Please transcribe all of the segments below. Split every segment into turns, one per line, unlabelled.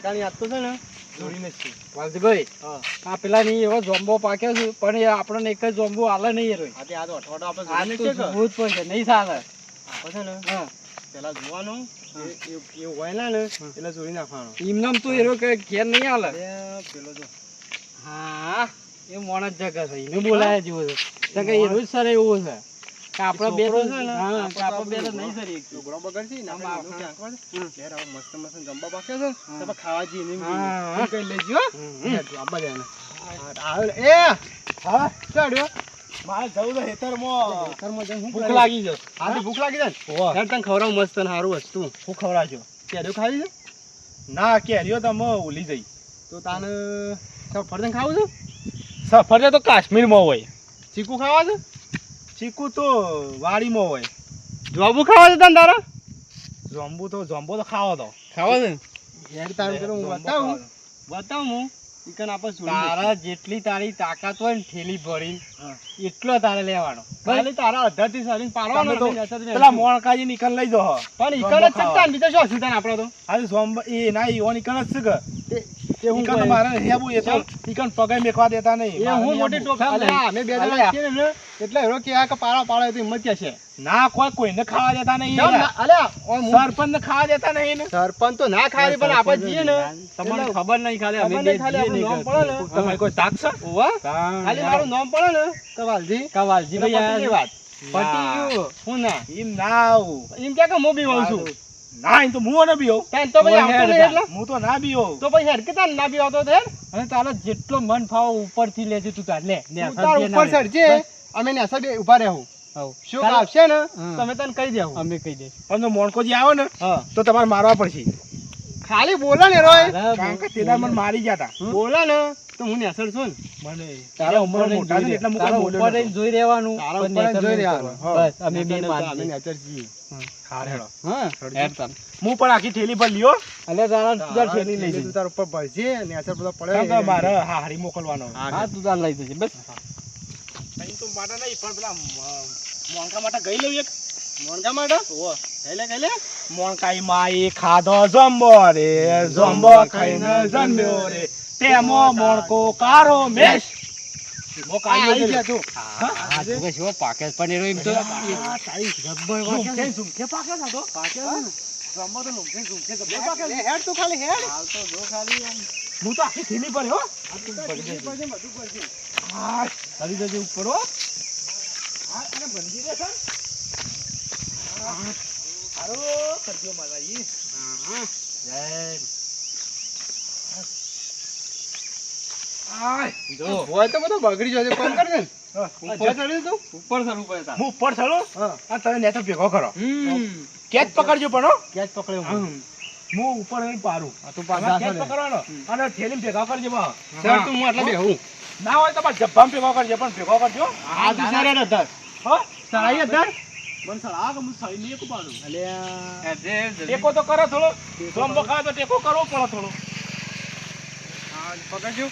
ઠેકાણી યાદ તો છે ને જોડીને જ છે
વાલજીભાઈ
હા
આ પેલા ની એવો જોમ્બો પાક્યો છે પણ એ આપણને એક જ જોમ્બો હાલે નહીં એ રોય
આજે આ તો અઠવાડો આપણે
આ
જોડીને
તો
જ છે કે
ભૂત પણ છે નહીં ચાલે
આપણે છે ને
હા
પેલા જોવાનું એ હોય ને એટલે જોડી નાખવાનો
એમનામ તો એરો કે ઘેર નહીં હાલે
પેલો જો
હા એ મોણસ જગા છે એને બોલાયા જેવો છે કે એ રોજ સર એવો છે કે આપણા બે
છોકરો
તો
છે ને,
હા કે આપણા બે તો
આપણો
નહીં સરી
છોકરો બગડશે ને આપણે
આમાં
એનું
હા.
ક્યાંક હોય ને, ઘેર આવો મસ્ત મસ્ત જમવા પાક્યો છે ને, તો આપણે ખાવા જઈએ ને એમ
હા.
એમ કઈ લેજો
હમ.
આબા જાય એ હા ચાડ્યો મારે જવું તો હેતરમાં ભૂખ લાગી છે આજે ભૂખ લાગી છે ને યાર તને ખવડાવું મસ્ત ને સારું વસ્તુ હું ખવડાવજો કેરીઓ ખાવી છે ના કેરીઓ તમે ઓલી જઈ તો તાને સફરજન ખાવું છે સફરજન તો કાશ્મીરમાં હોય ચીકુ ખાવા છે ચીકુ તો વાડીમાં હોય જોંબુ ખાવા છે તને તારા જોંબુ તો ખાવા દો ખાવા છે યાર તારું પેલું હું બતાવું હું ચિકન આપણે
તારા જેટલી તારી તાકાત હોય ને ઠેલી ભરીને
હા.
એટલો તારે લેવાનો
ખાલી તારા અડધાથી સારી પાડવાનો
તમે તો
પેલા મોણકાજી નિકન લઈ જાઓ પણ ઈકન જ ચકતા બીજો શું હશે તને આપણો તો આજે સોમ એ ના ઈવન ઈકન જ છે કે હું ઈકન મારે હેબુ એ તો ઈકન પગે મેખવા દેતા નહીં
એ હું મોટી ટોક
અલ્યા અમે બે જણા છીએ ને એટલે હેરો કે આ કે પાડા પાડે તો હિંમત કે છે ના કોઈને ખાવા દેતા નહીં અલ્યા સરપંચ ને ખાવા દેતા નહીં ને સરપંચ તો ના ખાવા દે પણ આપણે જીએ ને
તમને ખબર નહીં ખાલી અમે
ખબર
બે
નહીં ખાલી
જીએ
આપણું
નહીં
નામ પડે ને
કરતા.
તમારે કોઈ તાક છે
ઓવા?
ખાલી મારું નામ પડે ને કવાલજી
કવાલજી ભાઈ
પતી
આ
વાત
પતી ગયું.
હું ના એમ ના આવું એમ કે હું બી વાળું છું ના એમ તો હું ના બીઓ તો
ભાઈ આવતો નહીં એટલે?
હું તો ના બીઓ તો ભાઈ હેડ કે તાર ના બીઓ તો હેડ
અને તારો જેટલો મન ફાવો ઉપરથી લેજે તું તાર લે ને
તું તાર ઉપર ચડજે અમે ને અસર ઉભા રહેવું શું આવશે ને
હા.
તમે તને કહી દેવું
અમે કહી દે
પણ મોણકોજી આવે ને
હા
તો તમારે મારવા પડશે ખાલી બોલે ને રોય
અરે
કારણ કે તેદાર મને મારી ગયા તા બોલે ને તો હું ને અસર છું ને મને તારા ઉંમર મોટા છે ને એટલે હું
તારા
કોઈ
ઉપર
બોલ્યો
રહીને જોઈ રહેવાનું
તારા
પણ
ઉપર જ
નેતર
જોઈ
નહીં
રહેવાનું.
કરવાનું. બસ અમે બે
અમે
માનીએ.
નેચર છીએ હાર હેડો
હા
હેડજો.
હેડ તાર.
હું પણ આખી થેલી પર લ્યો
અલ્યા તારા તું તાર ઠેલી લઈ જજે.
તાર ઉપર ભરજે ને અસર બધા પડે મારે હા હારી મોકલવાનો
હા તું તાર લઈ જજે બસ
અહીં તો માટે નહીં પણ પેલા મોણકા માટે ગઈ લઉં એક મોણકા માટે ઓ ગઈ લે મોણકાઈ માં ખાધો જમ્બો રે જમ્બો ખાઈને જમ્યો રે તેમો મોણકો કારો મેશ મો કાઈ ગયા તું
હા તું કે શું પાકે પણ એનો એમ તો
તારી રબ્બર વાકે ઝુમકે પાકે ના તો પાકે ને જમ્બો તો ઝુમકે પાકે હેડ તું ખાલી હેડ હાલ તો જો ખાલી હું તો આખી થેલી પર હો આ તું પડી પડજે બધું પડજે હા ખાલી જજે ઉપર હો હા અને બંધી રે સર હારો કરજો માતાજી હા જય આય જો હોય તો બધો બગડી જશે કોમ કર ને ઉપર ચડી તું
ઉપર ચડવું પડે તાર.
હું ઉપર ચડો હા તમે નેતો ભેગો કરો કેચ પકડજો પણ હો કેચ પકડ્યો હું ઉપર અહીં પારું તું પાછા કેચ પકડવાનો અને થેલી ભેગા કરજો બા સર તું હું આટલા બેહું ના હોય તો બા જબ્બામ ભેગો કરજો પણ ભેગો કરજો આ દુસરે ને દર હો સરાઈ દર મન સળા કે હું સળી નહીં પાડું અલ્યા ટેકો તો કરો થોડો જોમ્બો ખાવ તો ટેકો કરવો પડે થોડો હા પકડજો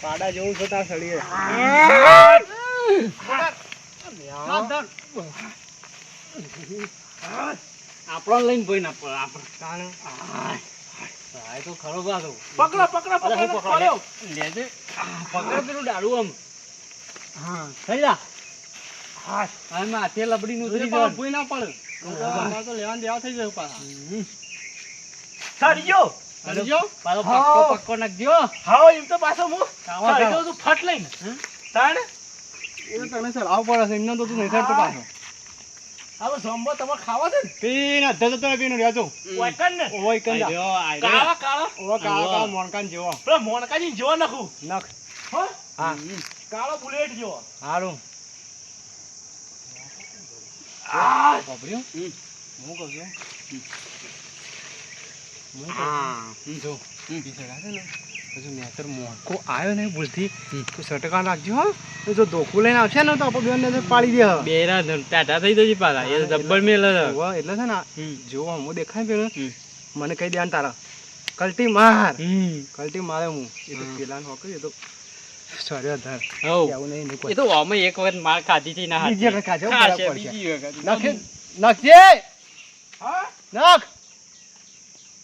પાડા જેવું છે તાર સળીએ
આપણને લઈને ભોય ના પડે આપણે આ તો ખરો બાતો
પકડો પકડો પકડો પકડો
લેજે પકડ પેલું ડાળું આમ
હા
થઈ જા
હા
આમ હાથે લબડી નું ઉતરી
ઉતરી
જવાનું.
ભૂઈ ના પડે અમાર તો લેવાન દેવા થઈ જાય પાછા સળિયો સળિયો
પાછો
હા.
પક્કો પક્કો નાખજો
હા એમ તો પાછો હું
ખાવા
સળિયો
ખાવા.
તું ફટ લઈને તાણ એ તો તને સળાવ પડે છે એમને તો તું નહીં થતો પાછો હવે જોમ્બો તમારે ખાવા છે ને પીને અધા જતો પીને રહેજો ઓયકન ને ઓયકન કાળા કાળા ઓ કાળા કાળા મોણકાન જેવો પેલા મોણકાજી જેવો નખું નખ હો હા કાળો બુલેટ જેવો હારું આ બાબરીઓ હું કહું છું જો બિચારા છે ને હજુ નેતર મોકો આવ્યો ને ભૂલથી તું સટકા રાખજો હો તો જો ધોકું લઈને આવશે ને તો આપણે બેન ને પાડી દે
બેરા ટાટા થઈ જશે પાછા એ જબ્બર મેલ
એટલે છે ને જો હું દેખાય પેલો મને કહી દે તારા કલ્ટી માર કલ્ટી મારે હું એ તો પેલા નો એ તો સોરી ધર એવું નહીં
એ તો અમે એક વખત માર ખાધી હતી ના
બીજી વખત ખાજો,
ખાશે,
બરાબર
બીજી વખત
નાખે નાખજે હા નાખ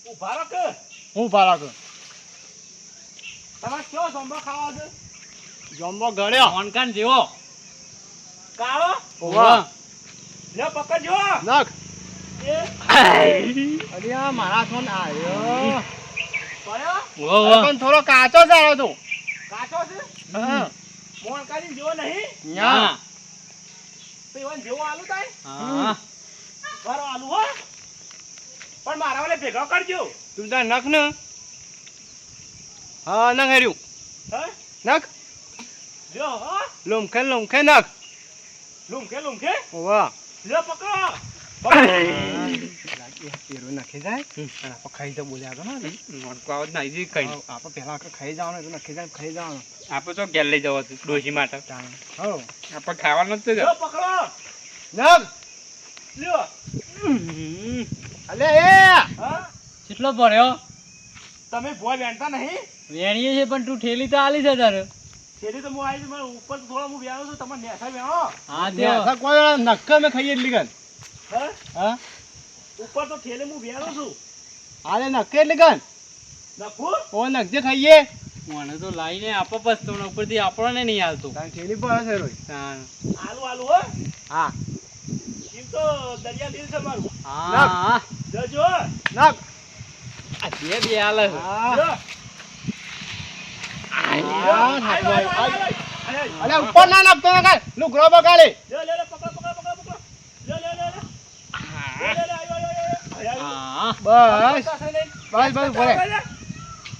ઉભા રાખ હું ઉભા રાખ તમારે કેવો જોંબો ખાવા છે? જોંબો ગળ્યો
મોનકાન જેવો
કાળો
ઓવા
લે પકડજો
નાખ
એ
અરે આ મારા ફોન આવ્યો
પડ્યો
ઓવા
પણ થોડો કાચો જ આવ્યો તો
કાચો છે
હા
મોણ કાઢી જેવો નહીં
યા
તો ઈવન જેવો આલુ થાય
હા
બરો આલુ હો પણ મારા વાલે ભેગા કરજો
તું તાર નખ ને હા નખ હેર્યું
હે
નખ
લ્યો હો
લુમખે નખ
લુમખે
વાહ
લ્યો પકડો
પેરો નખી જાય આપણે ખાઈ તો બોલ્યા આગળ ને
મોનકો આવત ના ઈજી કઈ
આપણે પહેલા ખાઈ જવાનું એટલે નખી જાય ખાઈ જવાનું
આપણે તો ઘેર લઈ જવા હતું ડોશી માટે
હો
આપણે ખાવાનું જ છે
લ્યો પકડો
નખ
લ્યો
અલે એ
હા
કેટલો પડ્યો
તમે ભોય વેણતા નહીં
વેણીએ છે પણ તું ઠેલી તો આલી છે તારે
છેડી તો હું આવી છું ઉપર તો થોડો હું વેણો છું તમે નેસા વેણો
હા
આ કોઈ નક્કા મેં ખાઈ એટલી ગન
હે
હા
ઉપર તો ઠેલે હું વેણો છું
આલે નક્કે એટલી ગન
નખું
ઓ નખજે ખાઈએ
મને તો લાઈને આપો બસ તો ઉપરથી આપણને નહીં હાલતું
તાર થેલી પર હશે રોય
આલુ આલુ હો
હા
એમ તો દરિયા દિલ છે મારું
હા
જજો
નખ
આ જે બે હાલે છે.
હા
લ્યો
અલે ઉપર ના નાખતો ને કાઈ લુગડો બગાડે
લે પકડો લે લે
હા
બસ બસ ભરે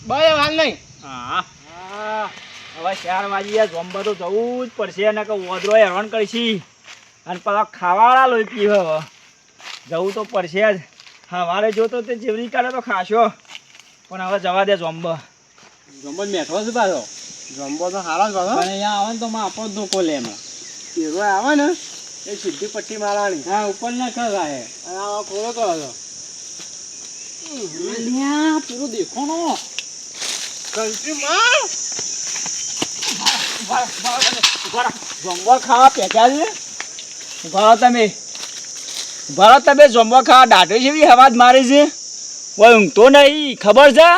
બસ હાલ નહીં
હા
હવે 4 વાગ્યા જોંબા તો જવું જ પડશે ને કે ઓદરો હેરાન કરીશી અને પેલા ખાવાવાળા લોહી પીવે હવે જવું તો પડશે જ સવારે જોતો તે જેવડી કાઢે તો ખાશો પણ હવે જવા દે જોંબા
જમવા મેઠો છે પાછો
જમ્બો તો હારા જ
પણ અહીંયા આવે ને તો માં આપણો ધોકો લે એમાં
પેરો આવે ને એ સીધી પટ્ટી મારવાની
હા ઉપર ના ખરાય
અને આ કોરો કરો છો
અલ્યા પેલું દેખોનો
કંટ્રી માં
જોંબા ખાવા પેક્યા છે ઉભા તમે જોંબા ખાવા દાઢો જેવી હવા જ મારે છે કોઈ ઊંઘતો નહીં ખબર છે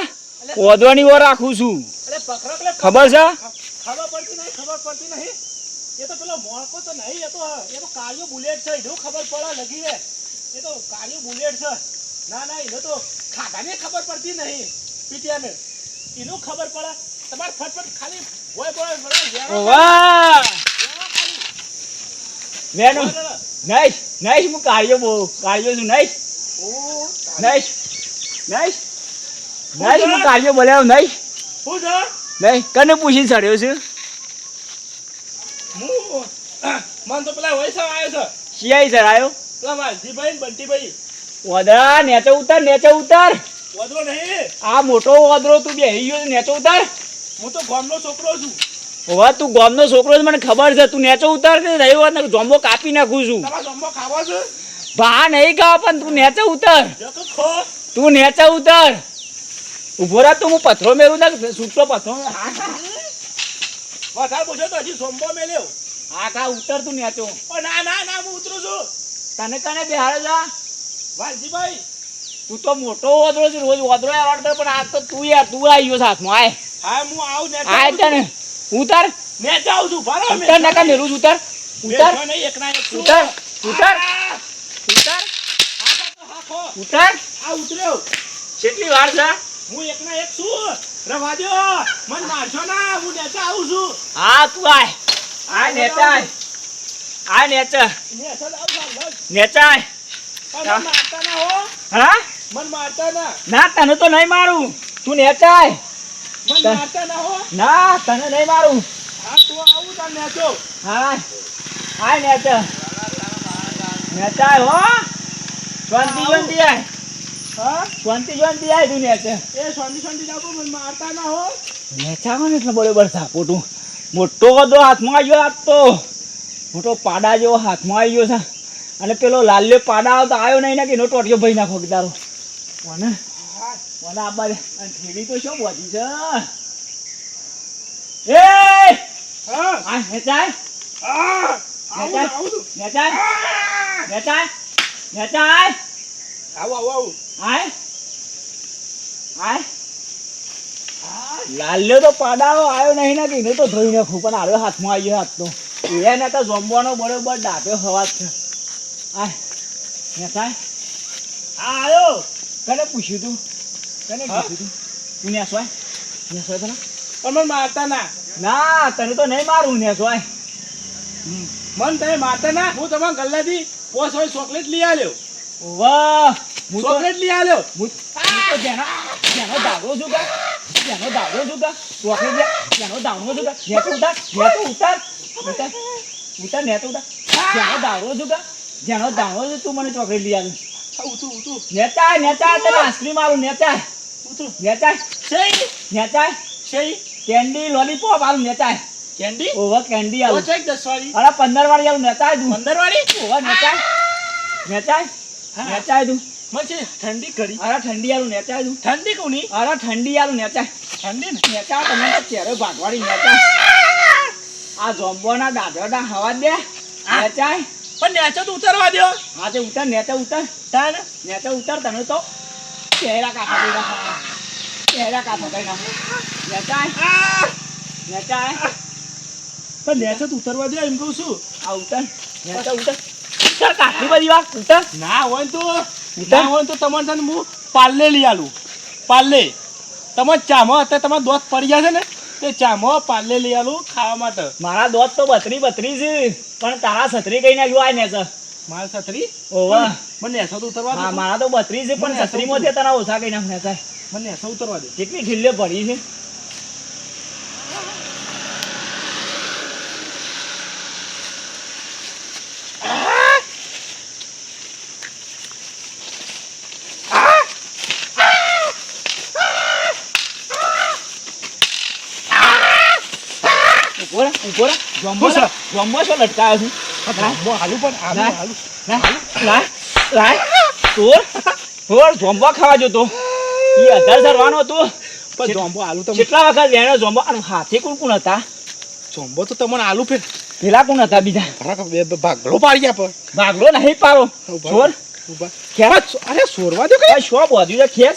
ઓદવાની ઓર રાખું છું ખબર છે
ખબર પડતી નહીં એ તો પેલો મોણકો તો નહીં એ તો કાળિયો બુલેટ છે એનું ખબર પડે લગી હે એ તો કાળિયો બુલેટ છે ના એને તો ખાધાને ખબર પડતી નહીં પીટિયાને એનું ખબર પડે તમારે ફટફટ ખાલી બોય
વાહ વેનું નહીં હું કાળિયો છું નહીં હું કાળિયો બોલ્યો નહીં
શું છે
નહીં કને પૂછીને ચડ્યો છે
હું મન તો પેલા વૈસા આવ્યો છે
શિયાઈ ચડાયો
પેલા વાલજીભાઈ ને બંટીભાઈ
ઓદરા નેચે ઉતાર
વધરો નહીં
આ મોટો ઓદરો તું બેહી ગયો નેચે ઉતાર
હું તો ગામનો છોકરો છું
હવે તું ગામનો છોકરો છે મને ખબર છે તું નેચે ઉતાર કે રહી વાત ને જોંબો કાપી નાખું છું
તમારા જમવા ખાવા છે
ભા નહીં ખાવા પણ તું નેચે ઉતાર
જતો ખો
તું નેચે ઉતાર ઉભો રાત તું હું પથરો મેરું ને છૂટો પથરો
વધારે પૂછો તો હજી સોમબો મેલ્યો
હા કા ઉતર તું નેચો
ઓ ના હું ઉતરું છું
તને કને બેહાડે જા
વાલજીભાઈ
તું તો મોટો ઓદરો છે રોજ ઓદરો આવડતો પણ આ તો તું યાર તું આવી ગયો સાથમાં આય
હા હું આવું ને
આય તને ઉતાર
ને જાઉં છું ભારો
ઉતાર નકા મેરું ઉતાર ઉતાર
નહીં એક ના એક છું.
ઉતાર ઉતાર
આ,
ઉતાર
હા ખો
ઉતાર
આ ઉતર્યો
કેટલી વાર છે
હું એક ના એક છું રવા દો મન મારશો ના હું નેચે આવું છું
હા તું આય આય નેચા આય નેચા
નેચે આવું છું
નેચા આય
પણ મન મારતા ના હો
હા
મન મારતા ના
ના તને તો નહીં મારું તું નેચા આય
મન મારતા ના હો
ના તને નહીં મારું
હા તું આવું તા નેચો
હા આય નેચા નેચા આય હો શાંતિ આય
હા
શાંતિ આય તું નેચા
એ શાંતિ જાવ મન મારતા ના હો
નેચા કોને એટલે બરોબર સાપોટું મોટો બધો હાથમાં આવ્યો આજ તો મોટો પાડા જેવો હાથમાં આવી ગયો છે અને પેલો લાલ્યો પાડા આવતો આવ્યો નહીં ને કે એનો ટોટિયો ભાઈ નાખો કે તારો મને આ બાજુ અને થેલી તો શું બોજી છે એ
હા
આ નેચાય
હા આવું છું
નેચાય
આ!
નેચાય નેચાય
આવું
આય આય
આ!
લાલ્યો તો પાડાળો આવ્યો નહીં ને કે એને તો ધોઈ નાખું પણ આવ્યો હાથમાં આવ્યો હાથ તો એને તો જમવાનો બરોબર ડાબ્યો હવા છે આ ને સાહેબ
હા આયો
કને પૂછ્યું તું તું ને સોય તને
પણ મને મારતા ના
ના તને તો નહીં મારું ને સોય
મન તમે મારતા ના હું તમારા ગલ્લાથી 5 ચોકલેટ લઈ આવ્યો
વાહ હું તો
ચોકલેટ લઈ આવ્યો
હું તો જેનો દાડો છું કા જેનો દાડો છું કા ચોકલેટ જેનો દાડો છું કા ઉતાર ને તો ઉતાર જેનો દાડો છું કા જેનો દાડો છે તું મને ચોકલેટ લઈ આવી
ઉતું
નેચાય તને આઈસ્ક્રીમ આલું નેચાય
શેઈ
કેન્ડી લોલીપોપ આલું નેચાય
કેન્ડી
ઓવર કેન્ડી આલું
ઓછા 10 વાળી
અરે 15 વાળી આલું નેચાય તું
15 વાળી
ઓવર નેચાય તું
મને ઠંડી કરી
અરે ઠંડી આલું નેચાય તું
ઠંડી કોની
અરે ઠંડી આલું નેચાય
ઠંડી ને
નેચાય તમે તો ચહેરો ભાગવાડી નેચાય આ જોમ્બોના દાદરા હવા દે નેચાય
પણ નેચો તો ઉતારવા દ્યો
હા તે ઉતાર નેચા ઉતાર
તાન
નેચા ઉતાર તને તો ચહેરા કાઢા દઈ નાખો ચહેરા કાઢા દઈ નાખો નેચાય
પણ નેચો તો ઉતારવા દ્યો એમ કહું છું
આ ઉતાર નેચા ઉતાર ઉતાર કાઢી બધી વાત ઉતાર
ના હોય તો તમારે તને હું પાર્લે લઈ આલું પાર્લે તમારે ચામાં અત્યારે તમારા દોત પડી ગયા છે ને તે ચામાં પાર્લે લઈ આલું ખાવા માટે
મારા દોત તો બત્રી છે પણ તારા છત્રી કઈ નાખ્યું આ નેચા
મારા છત્રી
ઓવા
મને નેચો તો ઉતારવા
હા
દે
મારા તો 32 છે પણ છત્રી માં તારા ઓછા કઈ નાખ નેચા
મને નેચો ઉતારવા દે
કેટલી ઢીલ્લે પડી છે ઉભો જમ્બો છો લટકાયો છું
હાલું પણ હાલું
થોડ જોંબો ખાવા જોતો એ 1000 સરવાનો હતો
પણ જોંબો આલુ તો
કેટલા વખત લેણો જોંબો અને હાથી કોણ હતા
જોંબો તો તમને આલુ ફેર
પેલા કોણ હતા બીજા
ભાગલો પાડી ગયા પર
ભાગલો નહીં પારો છોર
ઉભા
ખેસ
અરે સોરવા દો કઈ
શો બોધ્યું છે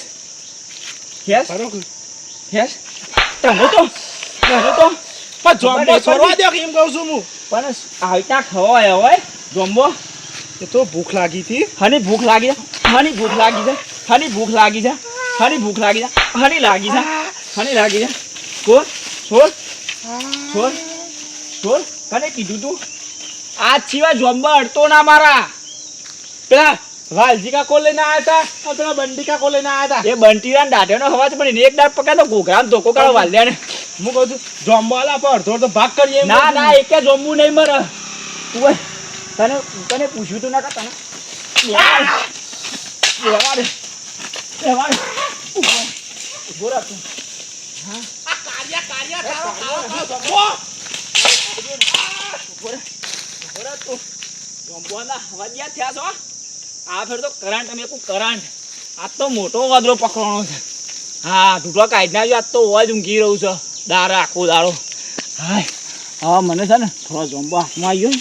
ખેસ તને તો
પણ જોંબો સોરવા દો કે એમ કહું છું હું
પણ આવતા ખવાય હોય જોંબો
એ તો ભૂખ લાગી હતી
હની ભૂખ લાગી છે હની ભૂખ લાગી છે હની ભૂખ લાગી છે હની ભૂખ લાગી છે હની લાગી છે હની લાગી છે છોડ કને કીધું તું આજ સિવાય જોંબા અડતો ના મારા
પેલા વાલજી કા કોલ લઈને આયા હતા પેલા બંડી કા કોલ લઈને આયા હતા
એ બંટીરાન દાઢેનો અવાજ પણ એને એક દાઢ પકાતો ઘોઘરામ ધોકો કાળો વાલ્યાને
હું કહું છું જોંબો આલા પર અડધો અડધો ભાગ કરીએ એમ
ના
કહું છું.
ના એકે જોંબુ નહીં મરે તું તને પૂછ્યું તું ના કા તને ઉભો રાખ તું.
આ કાર્યા ખાઓ
ઉભો રાખ તું. જોંબુઆના હવાજિયા થયા છો આ ફેર તો કરંટ અમે કોઈ કરંટ આજ તો મોટો વાદળો પકડવાનો છે હા ઢૂકલો કાઢી નાખ્યો આજ તો અવાજ ઊંઘી રહ્યું છે દારા આખો દાડો હાય હા મને છે ને થોડો જોંબો હાથમાં આવ્યો ને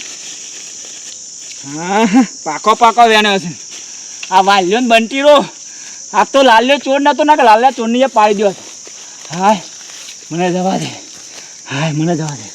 હા પાકો વેને હશે આ વાલ્યો ને બંટી રો આ તો લાલ્યો ચોર નતો ના કે લાલ્યા ચોરની એ પાડી દો હાય મને જવા દે